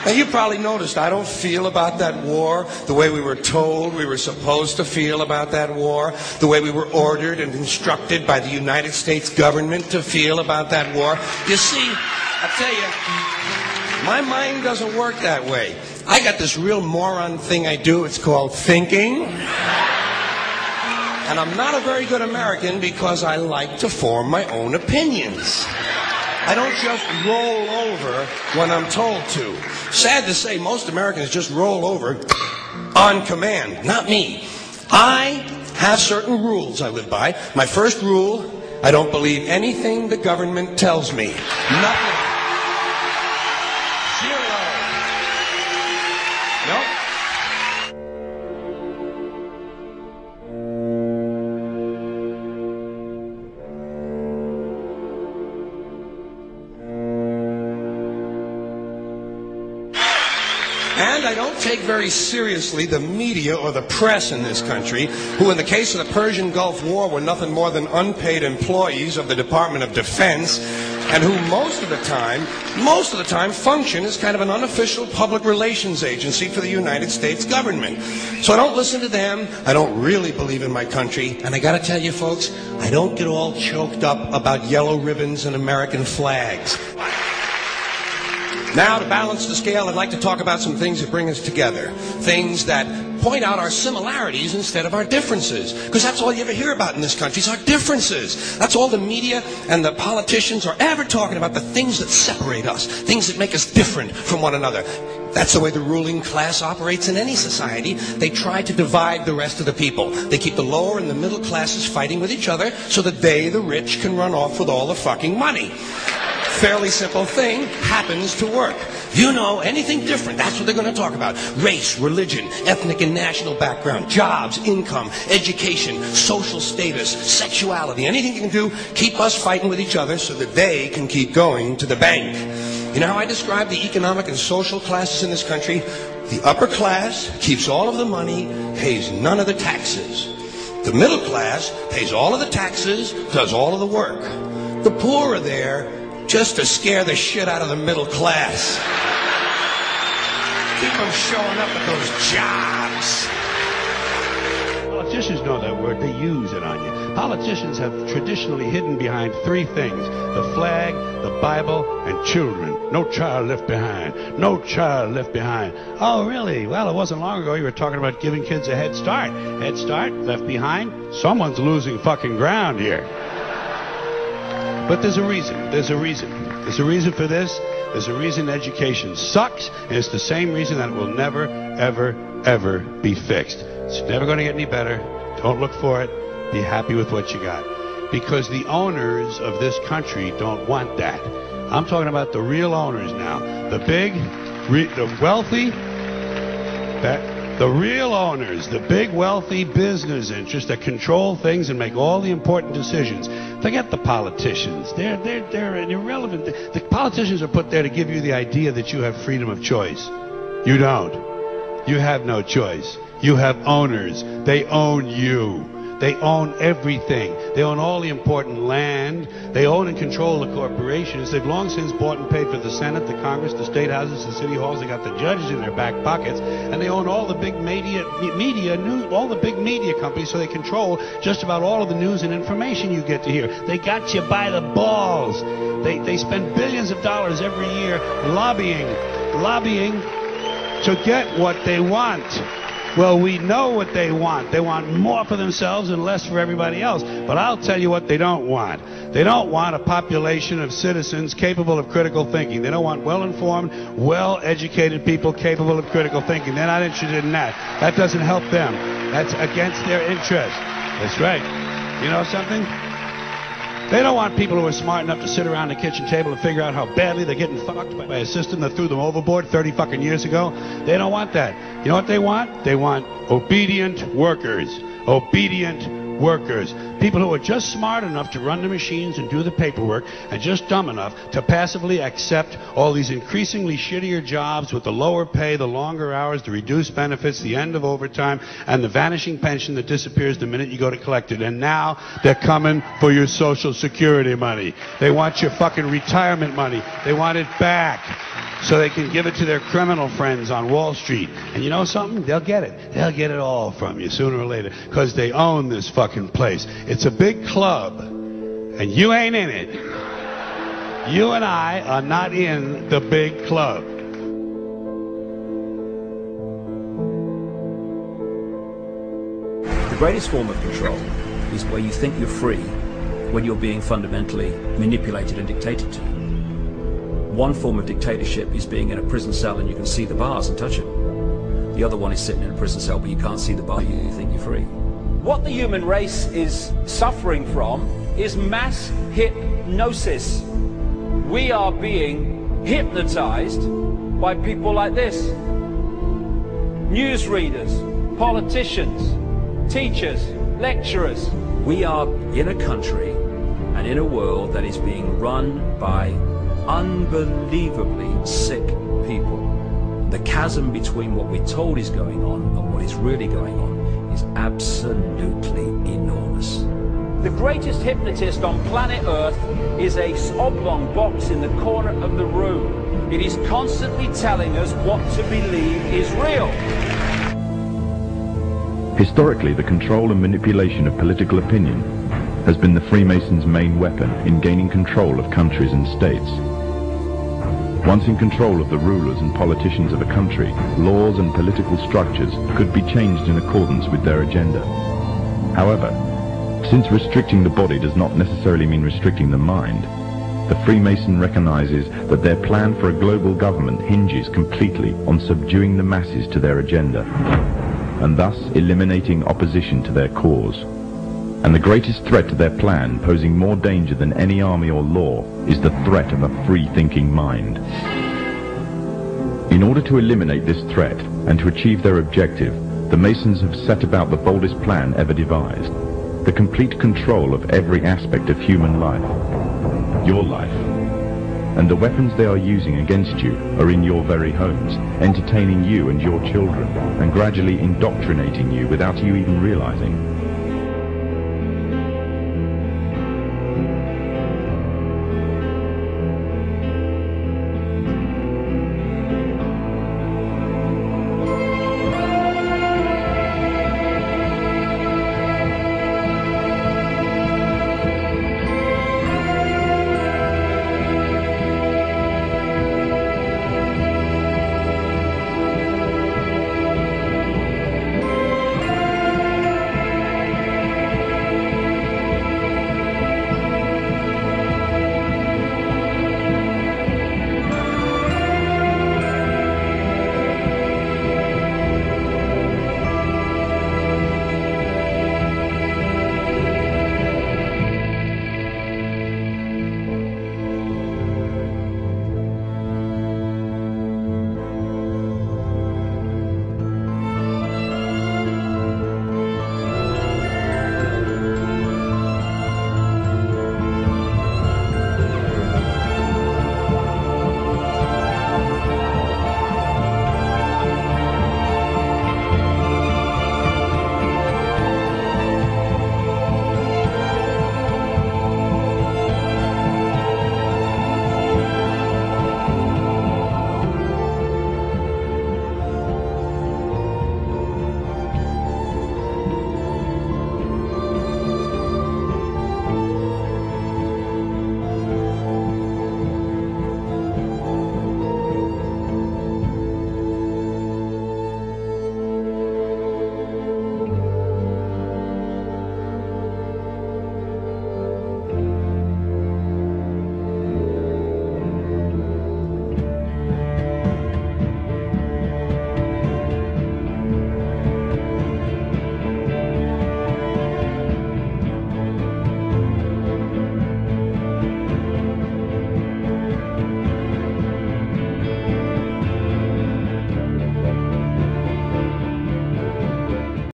Now, you probably noticed I don't feel about that war the way we were told we were supposed to feel about that war, the way we were ordered and instructed by the United States government to feel about that war. You see, I tell you, my mind doesn't work that way. I got this real moron thing I do. It's called thinking. And I'm not a very good American because I like to form my own opinions. I don't just roll over when I'm told to. Sad to say, most Americans just roll over on command. Not me. I have certain rules I live by. My first rule, I don't believe anything the government tells me. Nothing. Zero. Nope. And I don't take very seriously the media or the press in this country, who in the case of the Persian Gulf War were nothing more than unpaid employees of the Department of Defense, and who most of the time function as kind of an unofficial public relations agency for the United States government. So I don't listen to them. I don't really believe in my country. And I gotta tell you folks, I don't get all choked up about yellow ribbons and American flags. Now, to balance the scale, I'd like to talk about some things that bring us together. Things that point out our similarities instead of our differences. Because that's all you ever hear about in this country is our differences. That's all the media and the politicians are ever talking about, the things that separate us, things that make us different from one another. That's the way the ruling class operates in any society. They try to divide the rest of the people. They keep the lower and the middle classes fighting with each other so that they, the rich, can run off with all the fucking money. Fairly simple thing, happens to work. You know, anything different, that's what they're going to talk about. Race, religion, ethnic and national background, jobs, income, education, social status, sexuality, anything you can do, keep us fighting with each other so that they can keep going to the bank. You know how I describe the economic and social classes in this country? The upper class keeps all of the money, pays none of the taxes. The middle class pays all of the taxes, does all of the work. The poor are there just to scare the shit out of the middle class. Keep them showing up at those jobs. Politicians know that word. They use it on you. Politicians have traditionally hidden behind three things: the flag, the Bible, and children. No child left behind. No child left behind. Oh, really? Well, it wasn't long ago you were talking about giving kids a head start. Head start, left behind? Someone's losing fucking ground here. But there's a reason. There's a reason. There's a reason for this. There's a reason education sucks, and it's the same reason that it will never, ever, ever be fixed. It's never going to get any better. Don't look for it. Be happy with what you got. Because the owners of this country don't want that. I'm talking about the real owners now. The big, the wealthy, the real owners, the big wealthy business interests that control things and make all the important decisions. Forget the politicians. They're irrelevant. The politicians are put there to give you the idea that you have freedom of choice. You don't. You have no choice. You have owners. They own you. They own everything. They own all the important land. They own and control the corporations. They've long since bought and paid for the Senate, the Congress, the state houses, the city halls. They got the judges in their back pockets, and they own all the big all the big media companies. So they control just about all of the news and information you get to hear. They got you by the balls. They spend billions of dollars every year lobbying to get what they want. Well, we know what they want. They want more for themselves and less for everybody else. But I'll tell you what they don't want. They don't want a population of citizens capable of critical thinking. They don't want well-informed, well-educated people capable of critical thinking. They're not interested in that. That doesn't help them. That's against their interest. That's right. You know something? They don't want people who are smart enough to sit around the kitchen table and figure out how badly they're getting fucked by a system that threw them overboard 30 fucking years ago. They don't want that. You know what they want? They want obedient workers. Obedient workers. People who are just smart enough to run the machines and do the paperwork, and just dumb enough to passively accept all these increasingly shittier jobs with the lower pay, the longer hours, the reduced benefits, the end of overtime, and the vanishing pension that disappears the minute you go to collect it. And now they're coming for your Social Security money. They want your fucking retirement money. They want it back so they can give it to their criminal friends on Wall Street. And you know something? They'll get it. They'll get it all from you sooner or later, because they own this fucking place. It's a big club, and you ain't in it. You and I are not in the big club. The greatest form of control is where you think you're free when you're being fundamentally manipulated and dictated to. One form of dictatorship is being in a prison cell and you can see the bars and touch them. The other one is sitting in a prison cell but you can't see the bar, you think you're free. What the human race is suffering from is mass hypnosis. We are being hypnotized by people like this. Newsreaders, politicians, teachers, lecturers. We are in a country and in a world that is being run by unbelievably sick people. The chasm between what we're told is going on and what is really going on is absolutely enormous. The greatest hypnotist on planet Earth is a oblong box in the corner of the room. It is constantly telling us what to believe is real. Historically, the control and manipulation of political opinion has been the Freemasons' main weapon in gaining control of countries and states. Once in control of the rulers and politicians of a country, laws and political structures could be changed in accordance with their agenda. However, since restricting the body does not necessarily mean restricting the mind, the Freemason recognizes that their plan for a global government hinges completely on subduing the masses to their agenda, and thus eliminating opposition to their cause. And the greatest threat to their plan, posing more danger than any army or law, is the threat of a free-thinking mind. In order to eliminate this threat and to achieve their objective, the Masons have set about the boldest plan ever devised: the complete control of every aspect of human life, your life. And the weapons they are using against you are in your very homes, entertaining you and your children, and gradually indoctrinating you without you even realizing.